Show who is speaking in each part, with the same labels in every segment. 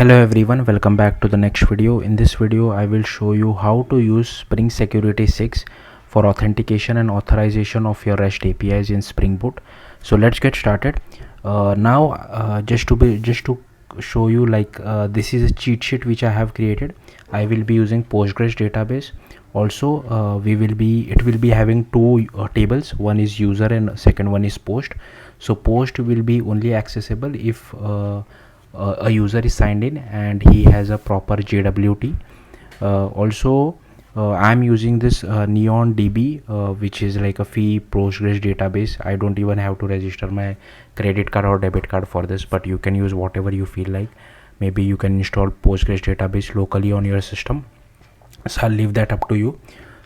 Speaker 1: Hello everyone, welcome back to the next video. In this video I will show you how to use Spring Security 6 for authentication and authorization of your REST APIs in Spring Boot. So let's get started. Just to show you, this is a cheat sheet which I have created. I will be using Postgres database. Also it will be having two tables. One is user and second one is post. So post will be only accessible if a user is signed in and he has a proper JWT. I'm using this Neon DB, which is like a free Postgres database. I don't even have to register my credit card or debit card for this, but you can use whatever you feel like. Maybe you can install Postgres database locally on your system, so I'll leave that up to you.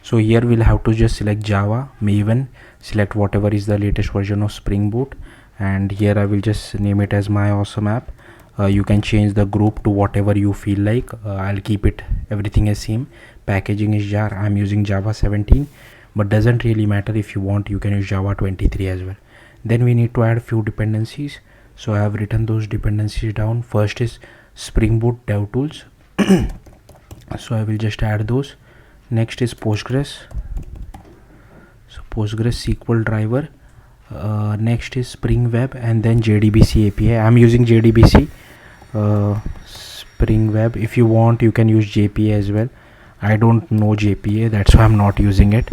Speaker 1: So here we'll have to just select Java, Maven, select whatever is the latest version of Spring Boot, and here I will just name it as my awesome app. You can change the group to whatever you feel like. I'll keep it everything as same. Packaging is jar. I'm using Java 17, but doesn't really matter. If you want, you can use Java 23 as well. Then we need to add few dependencies. So I have written those dependencies down. First is Spring Boot Dev Tools. So I will just add those. Next is Postgres. So Postgres SQL driver. Next is Spring Web, and then JDBC API. I'm using JDBC. Spring Web. If you want, you can use JPA as well. I don't know JPA, that's why I'm not using it.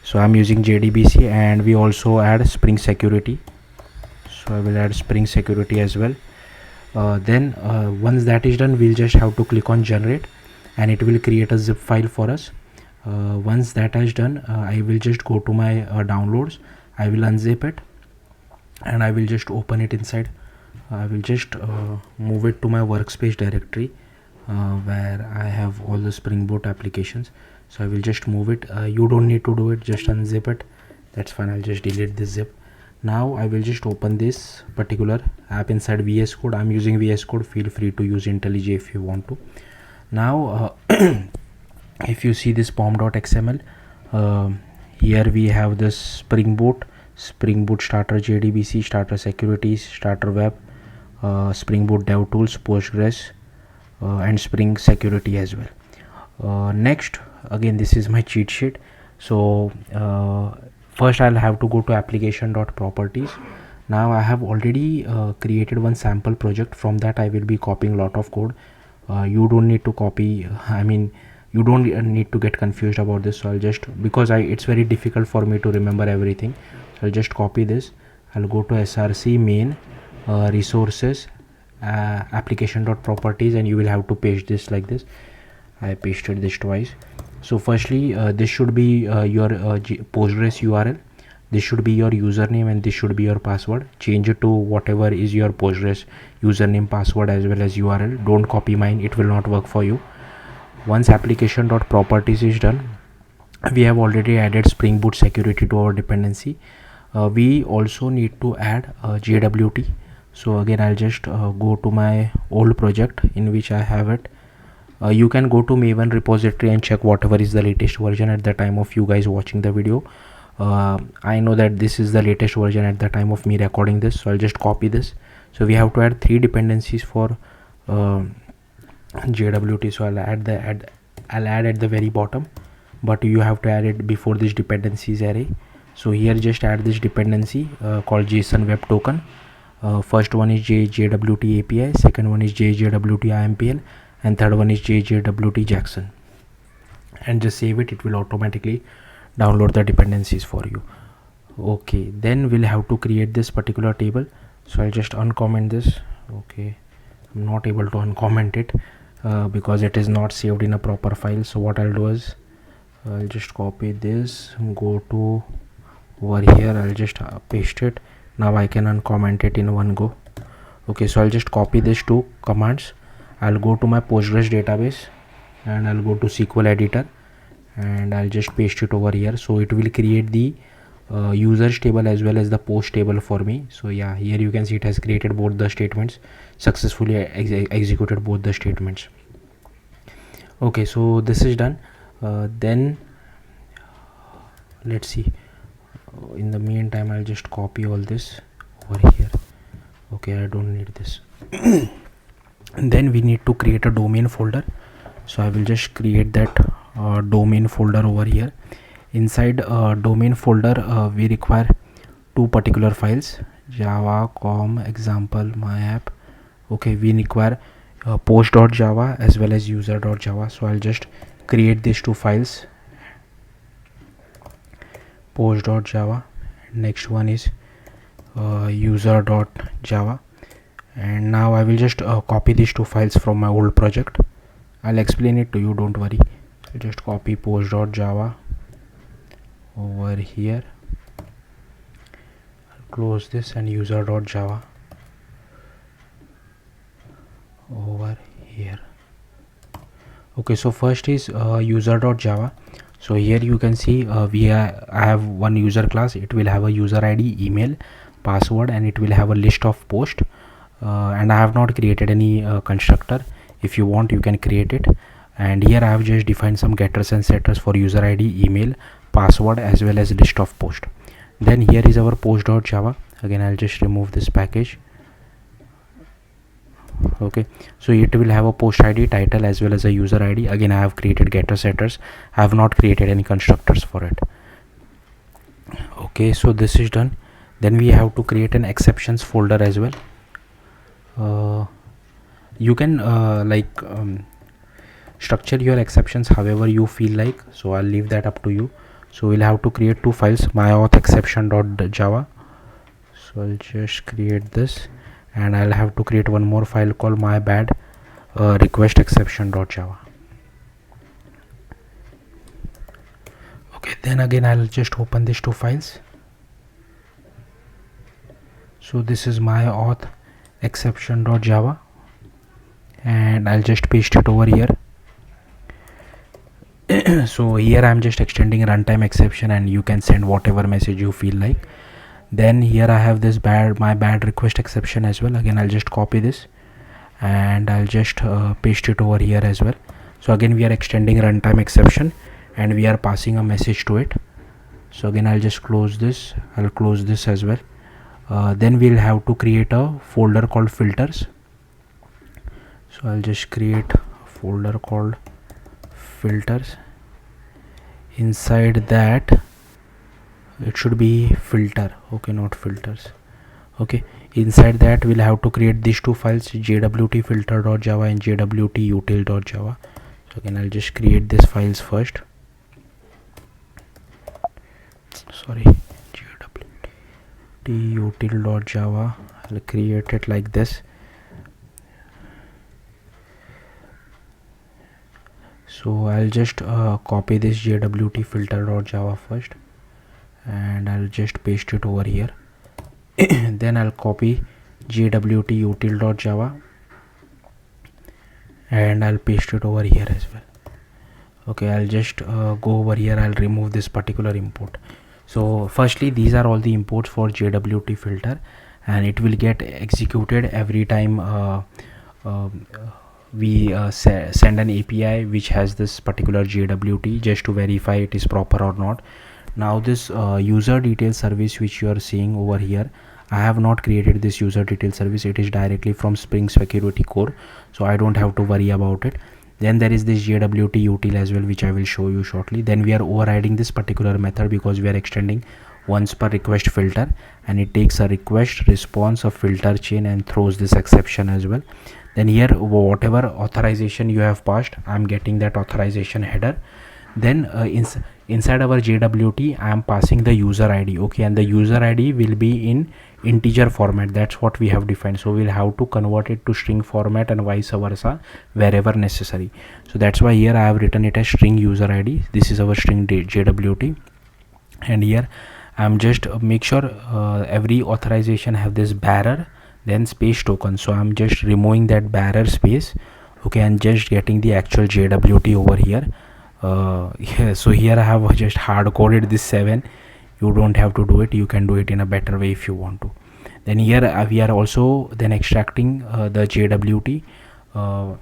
Speaker 1: So I'm using JDBC, and we also add Spring Security. So I will add Spring Security as well. Once that is done, we'll just have to click on generate, and it will create a zip file for us. Once that is done, I will just go to my downloads. I will unzip it and I will just open it inside. I will just move it to my workspace directory where I have all the Spring Boot applications. So I will just move it. You don't need to do it, just unzip it. That's fine. I'll just delete this zip. Now I will just open this particular app inside VS Code. I'm using VS Code. Feel free to use IntelliJ if you want to. Now if you see this pom.xml, here we have this Spring Boot Starter JDBC, Starter Securities, Starter Web, Spring Boot Dev Tools, Postgres, and Spring Security as well. Next, again, this is my cheat sheet. So first I'll have to go to application.properties. Now I have already created one sample project. From that I will be copying a lot of code. You don't need to copy, you don't need to get confused about this. So I'll just, because it's very difficult for me to remember everything, so I'll just copy this. I'll go to src main resources application.properties, and you will have to paste this like this. I pasted this twice. So firstly, this should be your Postgres URL. This should be your username, and this should be your password. Change it to whatever is your Postgres username, password, as well as URL. Don't copy mine, it will not work for you. Once application.properties is done, we have already added Spring Boot security to our dependency. We also need to add JWT. So again, I'll just go to my old project in which I have it. You can go to Maven repository and check whatever is the latest version at the time of you guys watching the video. I know that this is the latest version at the time of me recording this, so I'll just copy this. So we have to add 3 dependencies for JWT. So I'll add at the very bottom, but you have to add it before this dependencies array. So here just add this dependency called JSON Web Token. First one is JWT API, second one is JWT IMPL, and third one is JWT Jackson. And just save it. It will automatically download the dependencies for you. Okay, then we'll have to create this particular table. So I'll just uncomment this. Okay, I'm not able to uncomment it because it is not saved in a proper file. So what I'll do is I'll just copy this, go to over here, I'll just paste it. Now I can uncomment it in one go. Okay, so I'll just copy these 2 commands. I'll go to my Postgres database and I'll go to SQL editor, and I'll just paste it over here. So it will create the users table as well as the post table for me. So yeah, here you can see it has created both the statements, successfully executed both the statements. Okay, so this is done. Then let's see. In the meantime, I'll just copy all this over here. Okay, I don't need this. And then we need to create a domain folder. So I will just create that domain folder over here. Inside domain folder we require two particular files, java com example my app. Okay, we require post.java as well as user.java. So I'll just create these two files, post.java, next one is user.java. And now I will just copy these two files from my old project. I'll explain it to you, don't worry. So just copy post.java over here, I'll close this, and user.java over here. Okay, so first is user.java. So here you can see I have one user class. It will have a user ID, email, password, and it will have a list of post. And I have not created any constructor. If you want, you can create it. And here I have just defined some getters and setters for user ID, email, password, as well as list of post. Then here is our post.java. Again, I'll just remove this package. Okay, so it will have a post ID, title, as well as a user ID. Again, I have created getter setters. I have not created any constructors for it. Okay, so this is done. Then we have to create an exceptions folder as well. You can structure your exceptions however you feel like, so I'll leave that up to you. So we'll have to create two files, myauthexception.java. So I'll just create this, and I'll have to create one more file called mybad requestexception.java. Okay, then again I'll just open these two files. So this is myauthexception.java, and I'll just paste it over here. So here I'm just extending runtime exception, and you can send whatever message you feel like. Then here I have this my bad request exception as well. Again, I'll just copy this, and I'll just paste it over here as well. So again, we are extending runtime exception, and we are passing a message to it. So again, I'll just close this. I'll close this as well. Then we'll have to create a folder called filters. So I'll just create a folder called filters. Inside that it should be filter, okay, not filters. Okay, inside that we'll have to create these two files, jwtfilter.java and jwtutil.java. So again, I'll just create these files first. Sorry, jwtutil.java. I'll create it like this. So I'll just copy this jwtfilter.java first, and I'll just paste it over here. Then I'll copy jwtutil.java, and I'll paste it over here as well. Okay, I'll just go over here. I'll remove this particular import. So firstly, these are all the imports for jwt filter, and it will get executed every time we send an API which has this particular JWT, just to verify it is proper or not. Now this user detail service which you are seeing over here, I have not created this user detail service. It is directly from Spring Security Core, so I don't have to worry about it. Then there is this JWT util as well, which I will show you shortly. Then we are overriding this particular method because we are extending once per request filter, and it takes a request, response, a filter chain, and throws this exception as well. Then here, whatever authorization you have passed, I'm getting that authorization header. Then inside our JWT, I am passing the user ID. Okay, and the user ID will be in integer format. That's what we have defined. So we'll have to convert it to string format and vice versa wherever necessary. So that's why here I have written it as string user ID. This is our string JWT, and here I'm just make sure every authorization have this bearer, then space token. So I'm just removing that bearer space. Okay, and just getting the actual JWT over here. Yeah, so here I have just hard coded this 7. You don't have to do it. You can do it in a better way if you want to. Then here we are also then extracting the JWT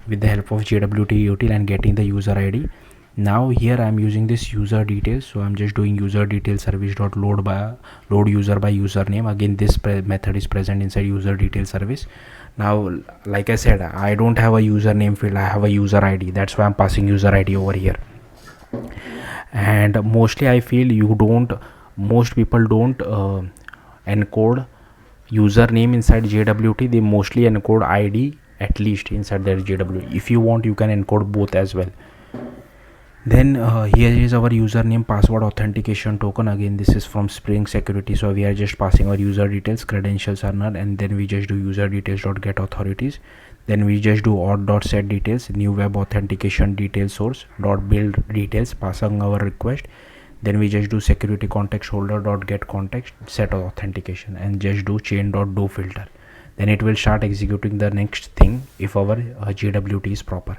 Speaker 1: with the help of JWT util and getting the user ID. Now here I am using this user details. So I'm just doing user detail service dot load user by username. Again, this method is present inside user detail service. Now, like I said, I don't have a username field, I have a user ID. That's why I'm passing user ID over here. And mostly I feel most people don't encode username inside JWT. They mostly encode ID at least inside their JWT. If you want, you can encode both as well. Then here is our username password authentication token. Again, this is from Spring Security, so we are just passing our user details, credentials are none, and then we just do user details dot get authorities. Then we just do auth dot set details, new web authentication detail source dot build details, passing our request. Then we just do security context holder dot get context set authentication, and just do chain dot do filter. Then it will start executing the next thing if our JWT is proper.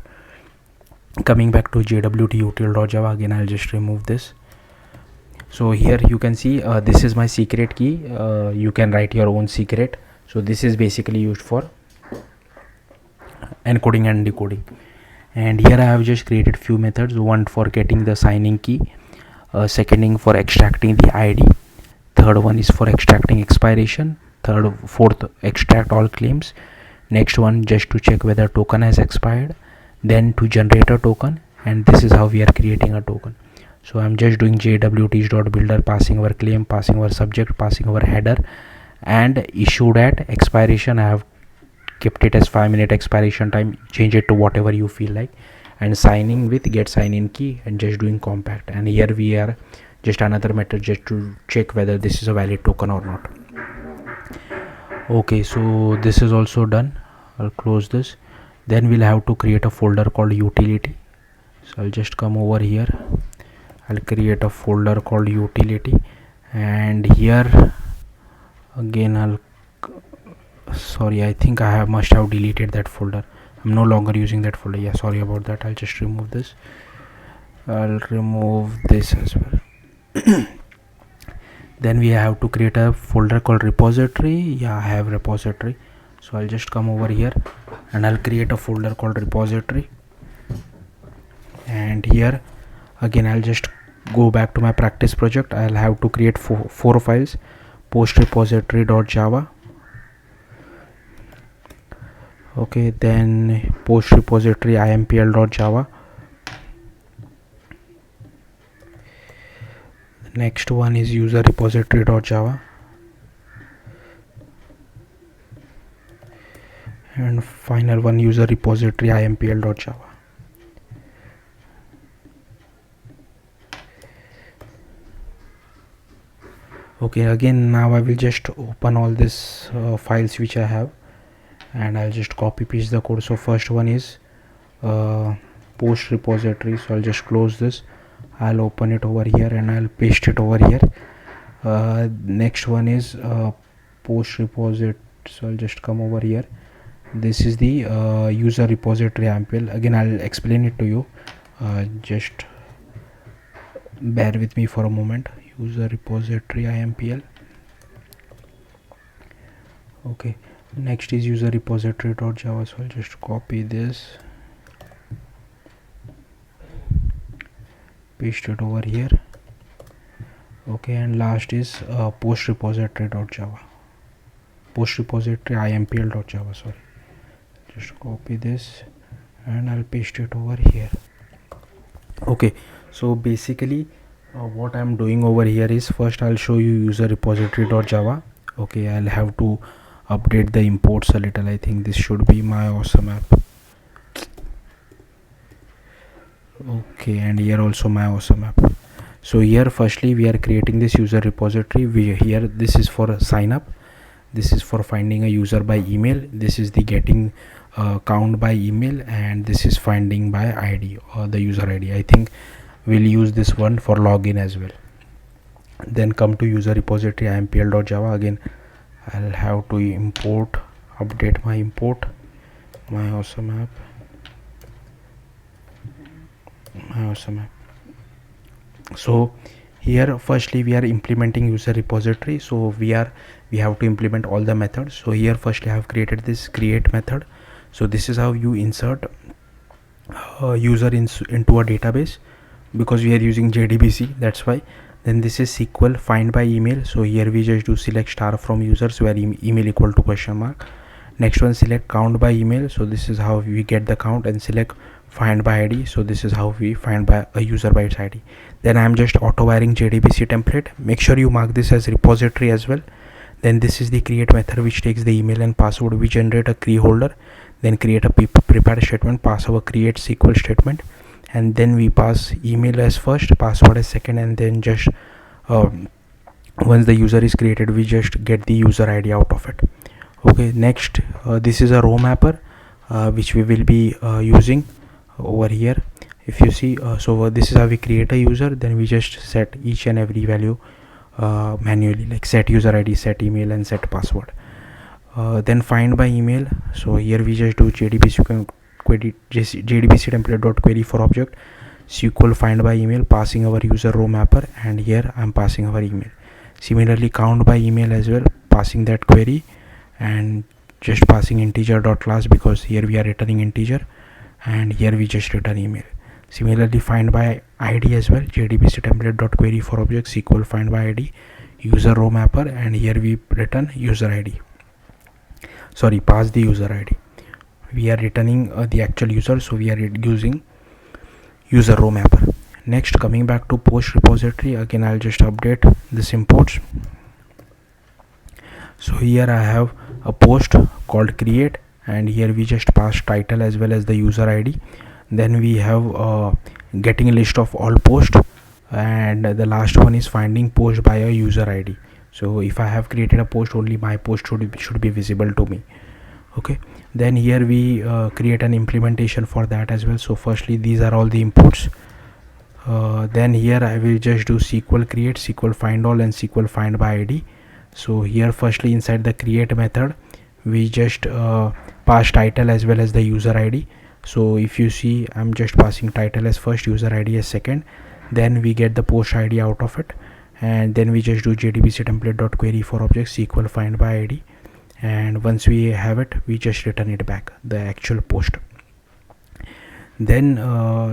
Speaker 1: Coming back to JWT util.java, again I'll just remove this. So here you can see this is my secret key. You can write your own secret. So this is basically used for encoding and decoding. And here I have just created few methods, one for getting the signing key, second for extracting the ID, third one is for extracting expiration, fourth extract all claims, next one just to check whether token has expired, then to generate a token, and this is how we are creating a token. So I'm just doing jwts.builder, passing our claim, passing our subject, passing our header, and issued at expiration. I have kept it as 5-minute expiration time, change it to whatever you feel like, and signing with get sign in key, and just doing compact. And here we are just another method just to check whether this is a valid token or not. Okay, so this is also done. I'll close this. Then we'll have to create a folder called utility. So I'll just come over here, I'll create a folder called utility, and here again I think I must have deleted that folder. I'm no longer using that folder. Yeah, sorry about that. I'll just remove this. I'll remove this as well. Then we have to create a folder called repository. Yeah, I have repository. So I'll just come over here and I'll create a folder called repository. And here again I'll just go back to my practice project. I'll have to create four files: post repository.java, okay, then post repository impl.java, next one is user repository.java, and final one user repository impl.java. Okay, again now I will just open all these files which I have, and I'll just copy paste the code. So first one is post repository, so I'll just close this, I'll open it over here and I'll paste it over here. Next one is post repository, so I'll just come over here. This is the user repository impl. Again I'll explain it to you, just bear with me for a moment. User repository impl. Okay, next is user repository.java, so I'll just copy this, paste it over here. Okay, and last is post repository.java, post repository impl.java, sorry. Just copy this and I'll paste it over here. Okay, so basically what I'm doing over here is, first I'll show you user repository.java. okay, I'll have to update the imports a little. I think this should be my awesome app. Okay, and here also my awesome app. So here firstly we are creating this user repository. This is for sign up, this is for finding a user by email, this is the getting count by email, and this is finding by ID or the user ID. I think we'll use this one for login as well. Then come to user repository impl.java. again I'll have to import, update my import, my awesome app, So here firstly we are implementing user repository, so we have to implement all the methods. So here firstly I have created this create method. So this is how you insert user into a database, because we are using JDBC, that's why. Then this is SQL find by email. So here we just do select star from users where email equal to question mark. Next one, select count by email. So this is how we get the count, and select find by ID. So this is how we find by a user by its ID. Then I'm just auto wiring JDBC template. Make sure you mark this as repository as well. Then this is the create method, which takes the email and password. We generate a key holder, then create a prepare statement, pass our create SQL statement, and then we pass email as first, password as second, and then just once the user is created, we just get the user ID out of it. Okay, next, this is a row mapper which we will be using over here. If you see, so this is how we create a user, then we just set each and every value manually, like set user ID, set email, and set password. Then find by email. So here we just do JDBC query, JDBC template dot query for object SQL find by email, passing our user row mapper, and here I'm passing our email. Similarly, count by email as well, passing that query, and just passing integer dot class, because here we are returning integer, and here we just return email. Similarly, find by ID as well, JDBC template dot query for object SQL find by ID user row mapper, and here we return user ID. Sorry, pass the user ID. We are returning the actual user, so we are using user row mapper. Next, coming back to post repository, again I'll just update this imports. So here I have a post called create, and here we just pass title as well as the user ID. Then we have getting a list of all posts, and the last one is finding post by a user ID. So if I have created a post, only my post should be visible to me. Okay, then here we create an implementation for that as well. So firstly, these are all the imports. Then here I will just do SQL create, SQL find all, and SQL find by ID. So here firstly, inside the create method, we just pass title as well as the user ID. So if you see, I'm just passing title as first, user ID as second, then we get the post ID out of it, and then we just do JDBC template dot query for object SQL find by ID, and once we have it, we just return it back, the actual post. Then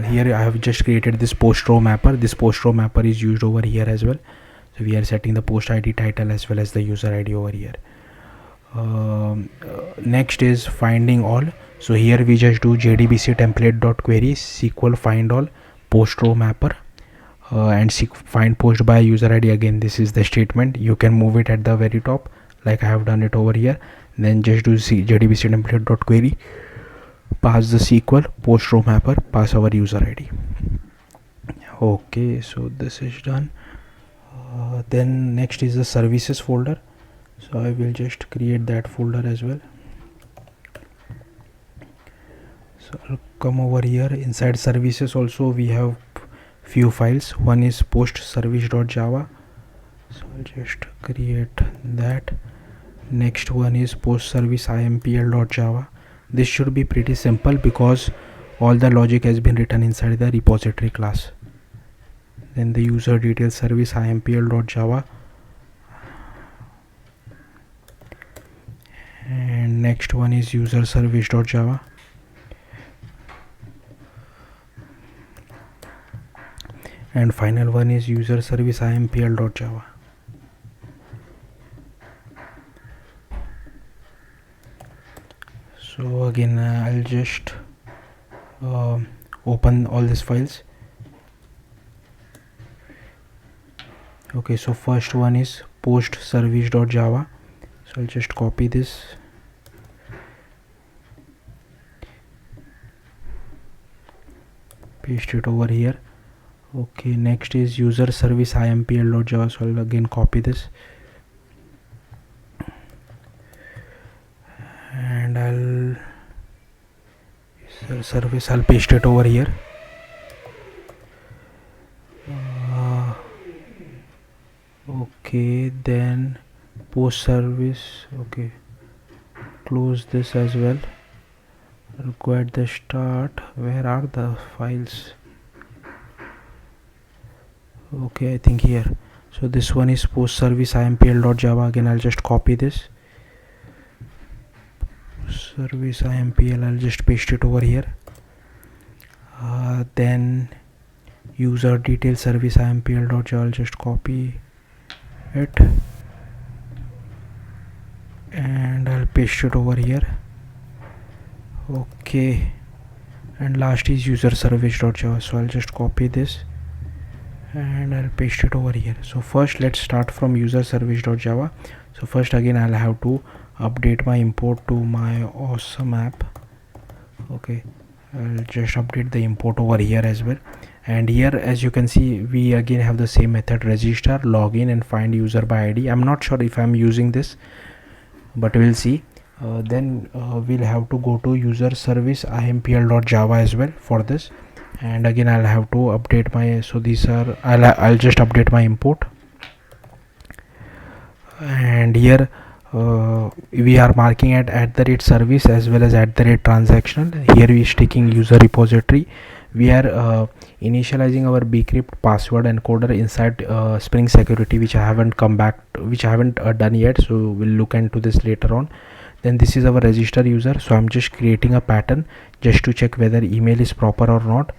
Speaker 1: here I have just created this post row mapper. This post row mapper is used over here as well. So we are setting the post ID title as well as the user ID over here. Next is finding all. So here we just do JDBC template dot query SQL find all post row mapper, and find post by user ID. Again, this is the statement. You can move it at the very top, like I have done it over here. Then just do JDBC template dot query, pass the SQL post row mapper, pass our user ID. Okay, so this is done. Then next is the services folder. So I will just create that folder as well. So I'll come over here. Inside services also we have few files. One is post service.java. So I'll just create that. Next one is post service impl.java. This should be pretty simple because all the logic has been written inside the repository class. Then the user details service impl.java, and next one is user service.java. And final one is user service impl.java. So again I'll just open all these files. Okay, so first one is post service.java. So I'll just copy this, paste it over here. Okay, next is user service impl.java. So I'll again copy this, and I'll user service, I'll paste it over here. Okay, then post service. Okay, close this as well. I'll go at the start. Where are the files? Okay, I think here. So this one is post service impl.java. Again, I'll just copy this service impl. I'll just paste it over here. Then user detail service impl.java. I'll just copy it, and I'll I'll paste it over here. Okay, and last is user service.java. So I'll just copy this and I'll paste it over here. So first let's start from user service.java. So first again I'll have to update my import to my awesome app. Okay, I'll just update the import over here as well. And here as you can see, we again have the same method: register, login and find user by ID. I'm not sure if I'm using this, but we'll see. Then we'll have to go to user service impl.java as well for this. And again I'll have to update my, so these are, I'll just update my import. And here we are marking at the rate service as well as at the rate transactional. Here we is taking user repository. We are initializing our bcrypt password encoder inside Spring Security, which I haven't done yet, so we'll look into this later on. Then this is our register user, so I'm just creating a pattern just to check whether email is proper or not.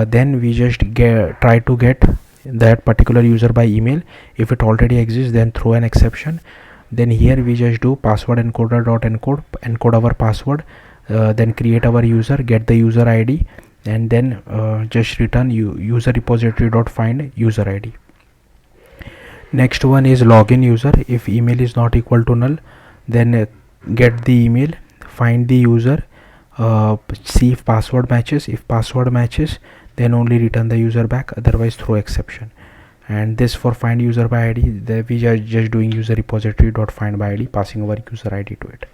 Speaker 1: Then we just try to get that particular user by email. If it already exists, then throw an exception. Then here we just do password encode our password, then create our user, get the user ID, and then just return user repository.find user ID. Next one is login user. If email is not equal to null, then get the email, find the user, see if password matches. If password matches, then only return the user back, otherwise throw exception. And this for find user by ID, we are just doing user repository.find by ID, passing our user ID to it.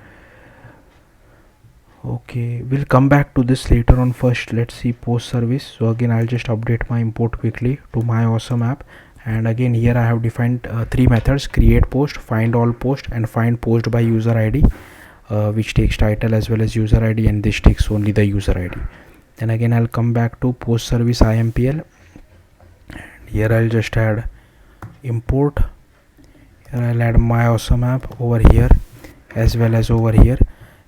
Speaker 1: Okay, we'll come back to this later on. First let's see post service. So again I'll just update my import quickly to my awesome app. And again here I have defined three methods: create post, find all post, and find post by user ID, which takes title as well as user ID, and this takes only the user ID. Then again I'll come back to post service impl, and here I'll just add import. Here I'll add my awesome app over here as well as over here.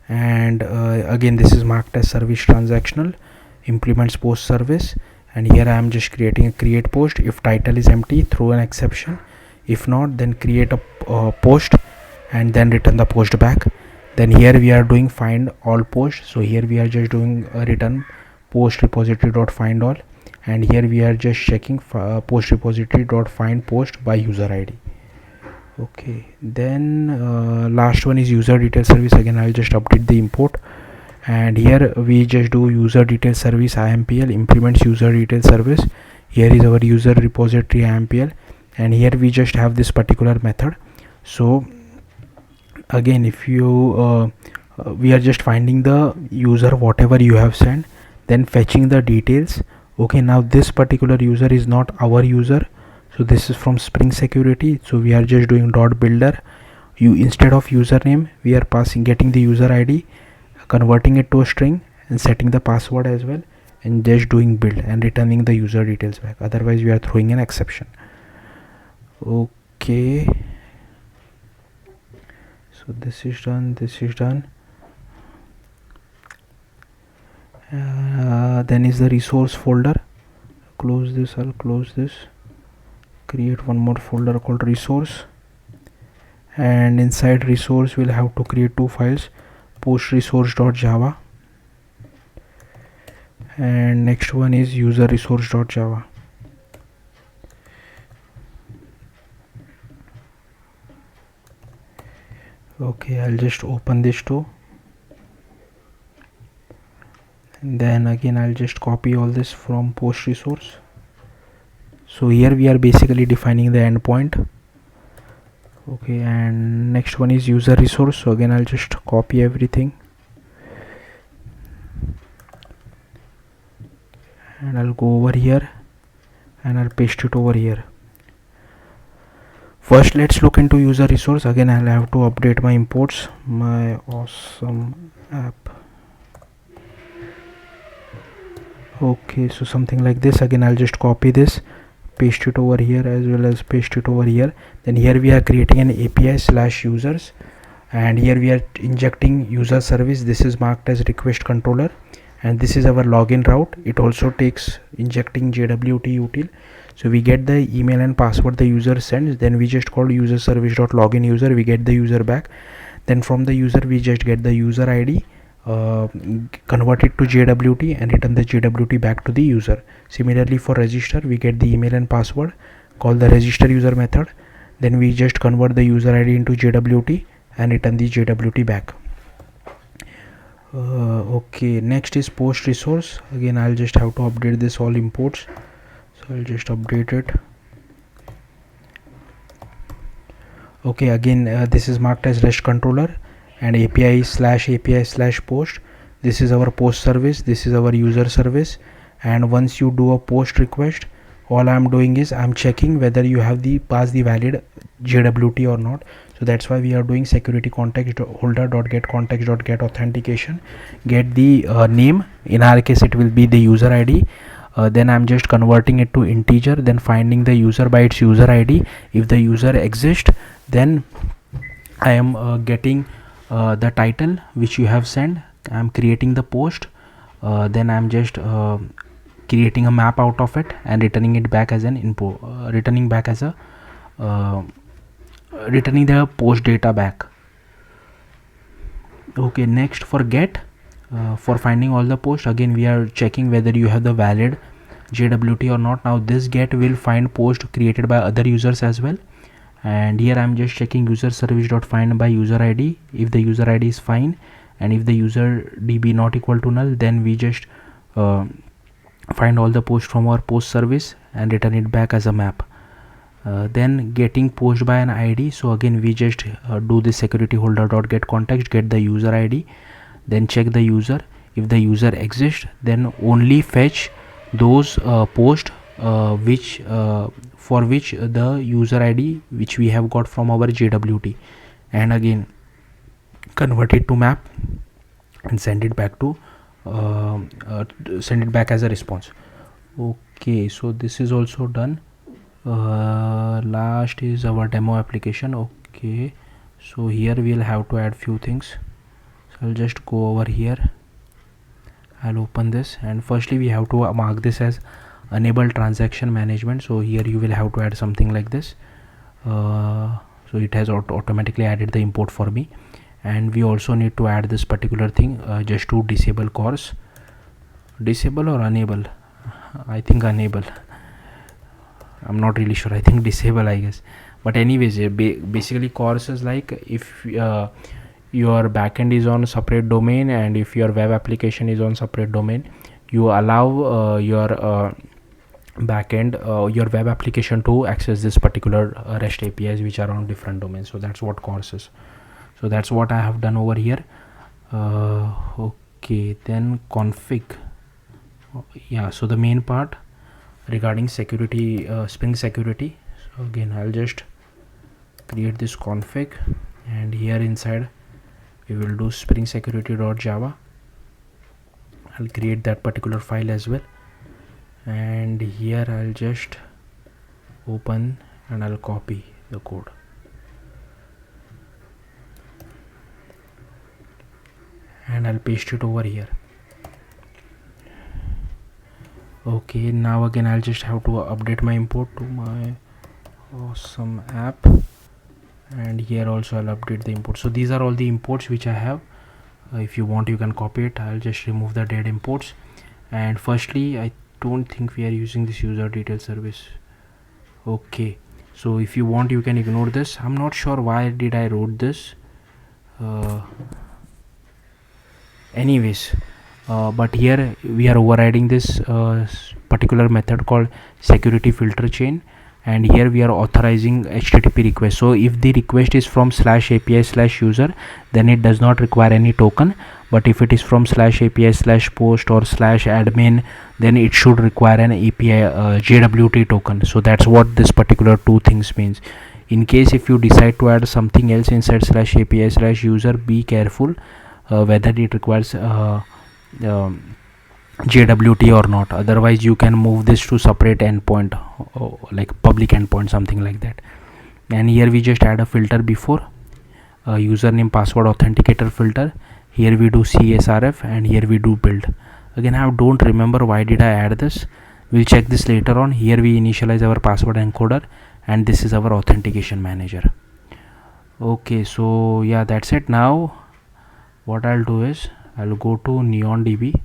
Speaker 1: And again this is marked as service transactional, implements post service. And here I am just creating a create post. If title is empty, throw an exception. If not, then create a post and then return the post back. Then here we are doing find all post. So here we are just doing a return post repository.find all, and here we are just checking post repository.find post by user ID. Okay, then last one is user detail service. Again I'll just update the import, and here we just do user detail service impl implements user detail service. Here is our user repository impl, and here we just have this particular method. So again, if you we are just finding the user whatever you have sent, then fetching the details. Okay, now this particular user is not our user, so this is from Spring Security. So we are just doing dot builder. Instead of username, we are getting the user ID, converting it to a string, and setting the password as well, and just doing build and returning the user details back. Otherwise we are throwing an exception. Okay, so this is done, this is done. Then is the resource folder. Close this, I'll close this, create one more folder called resource, and inside resource we'll have to create two files: post resource.java, and next one is user resource.java. Okay, I'll just open this too, and then again I'll just copy all this from post resource. So here we are basically defining the endpoint. Okay, and next one is user resource. So again I'll just copy everything, and I'll go over here and I'll paste it over here. First let's look into user resource. Again I'll have to update my imports, my awesome app. Okay, so something like this. Again I'll just copy this, paste it over here as well as paste it over here. Then here we are creating an API/users, and here we are injecting user service. This is marked as request controller, and this is our login route. It also takes injecting JWT util. So we get the email and password the user sends, then we just call user service.login user, we get the user back. Then from the user we just get the user ID, convert it to JWT and return the JWT back to the user. Similarly for register, we get the email and password, call the register user method, then we just convert the user ID into JWT and return the JWT back. Okay, next is post resource. Again, I'll just have to update this all imports, so I'll just update it. Okay, again this is marked as REST controller and API/API/post. This is our post service, this is our user service, and once you do a post request, all I'm doing is I'm checking whether you have passed the valid JWT or not. So that's why we are doing security context holder.get context.get authentication, get the name, in our case it will be the user ID. Then I'm just converting it to integer, then finding the user by its user ID. If the user exists, then I am getting the title which you have sent. I'm creating the post, then I'm just creating a map out of it and returning it back as an info, returning the post data back. Okay, next for get, for finding all the posts, again we are checking whether you have the valid JWT or not. Now this get will find post created by other users as well, and here I'm just checking user service.find by user ID. If the user ID is fine and if the user DB not equal to null, then we just find all the posts from our post service and return it back as a map. Then getting post by an ID, so again we just do the security holder.get context, get the user ID, then check the user. If the user exists, then only fetch those posts which for which the user ID which we have got from our JWT, and again convert it to map and send it back to send it back as a response. Okay, so this is also done. Last is our demo application. Okay, so here we'll have to add few things, so I'll just go over here, I'll open this, and firstly we have to mark this as enable transaction management. So here you will have to add something like this. So it has automatically added the import for me, and we also need to add this particular thing just to disable CORS. Disable or enable? I think enable, I'm not really sure, I think disable I guess, but anyways basically CORS is like if your backend is on a separate domain and if your web application is on separate domain, you allow your backend your web application to access this particular REST APIs which are on different domains. So that's what CORS is. So that's what I have done over here. Okay, then config. Yeah, so the main part regarding security, Spring security. So again I'll just create this config, and here inside we will do spring security.java. I'll create that particular file as well, and here I'll just open and I'll copy the code. And I'll paste it over here. Okay, now again I'll just have to update my import to my awesome app, and here also I'll update the import. So these are all the imports which I have. If you want you can copy it. I'll just remove the dead imports, and firstly I don't think we are using this user detail service. Okay, so if you want you can ignore this. I'm not sure why did I wrote this, anyways, but here we are overriding this particular method called security filter chain, and here we are authorizing HTTP request. So if the request is from /API/user, then it does not require any token, but if it is from /API/post or /admin, then it should require an API JWT token. So that's what this particular two things means. In case if you decide to add something else inside /API/user, be careful whether it requires JWT or not, otherwise you can move this to separate endpoint, like public endpoint, something like that. And here we just add a filter before username password authenticator filter. Here we do CSRF and here we do build. Again I don't remember why did I add this, we'll check this later on. Here we initialize our password encoder, and this is our authentication manager. Okay, so yeah, that's it. Now what I'll do is I'll go to NeonDB,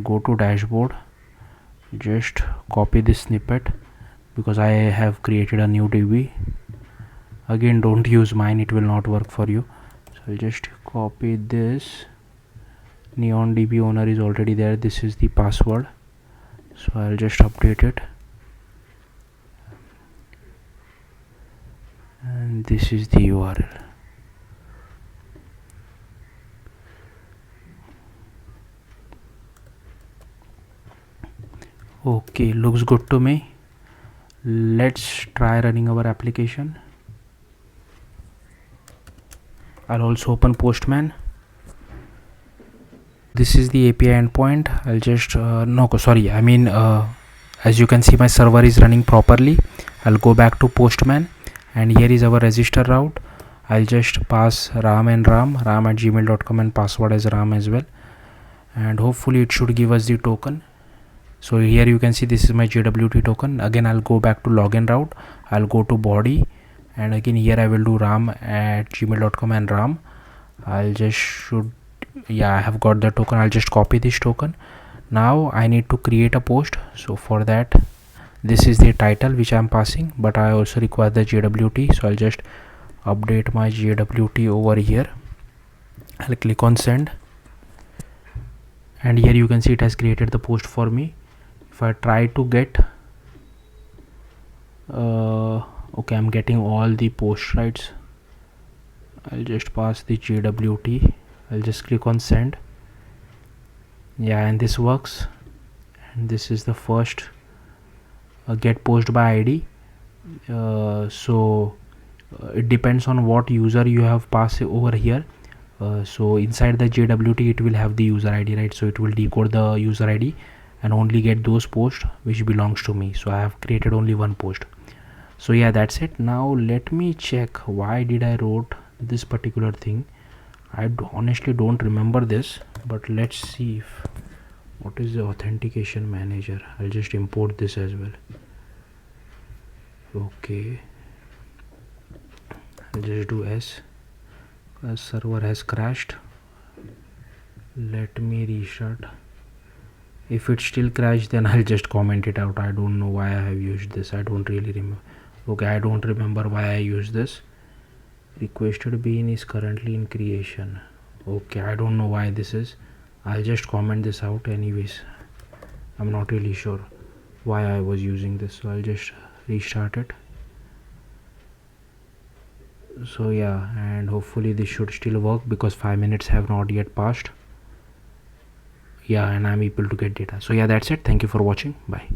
Speaker 1: go to dashboard, just copy this snippet because I have created a new DB. Again, don't use mine, it will not work for you. So I'll just copy this. NeonDB owner is already there. This is the password, so I'll just update it, and this is the URL. Okay, looks good to me. Let's try running our application. I'll also open Postman. This is the API endpoint. I'll just as you can see, my server is running properly. I'll go back to Postman, and here is our register route. I'll just pass ram at gmail.com and password as ram as well, and hopefully it should give us the token. So here you can see this is my JWT token. Again, I'll go back to login route. I'll go to body, and again here I will do ram at gmail.com and ram. I have got the token. I'll just copy this token. Now I need to create a post. So for that, this is the title which I'm passing, but I also require the JWT. So I'll just update my JWT over here. I'll click on send, and here you can see it has created the post for me. If I try to get okay, I'm getting all the post rights. I'll just pass the JWT. I'll just click on send. Yeah, and this works, and this is the first get post by ID. It depends on what user you have passed over here. So inside the JWT it will have the user ID, right? So it will decode the user ID and only get those posts which belongs to me. So I have created only one post. So yeah, that's it. Now let me check why did I wrote this particular thing. I honestly don't remember this, but let's see what is the authentication manager. I'll just import this as well. Okay, I'll just do S. The server has crashed. Let me restart. If it still crashed, then I'll just comment it out. I don't know why I have used this. I don't really remember. Okay, I don't remember why I used this. Requested bean is currently in creation. Okay, I don't know why this is. I'll just comment this out anyways. I'm not really sure why I was using this, so I'll just restart it. So yeah, and hopefully this should still work because 5 minutes have not yet passed. Yeah, and I'm able to get data. So yeah, that's it. Thank you for watching. Bye.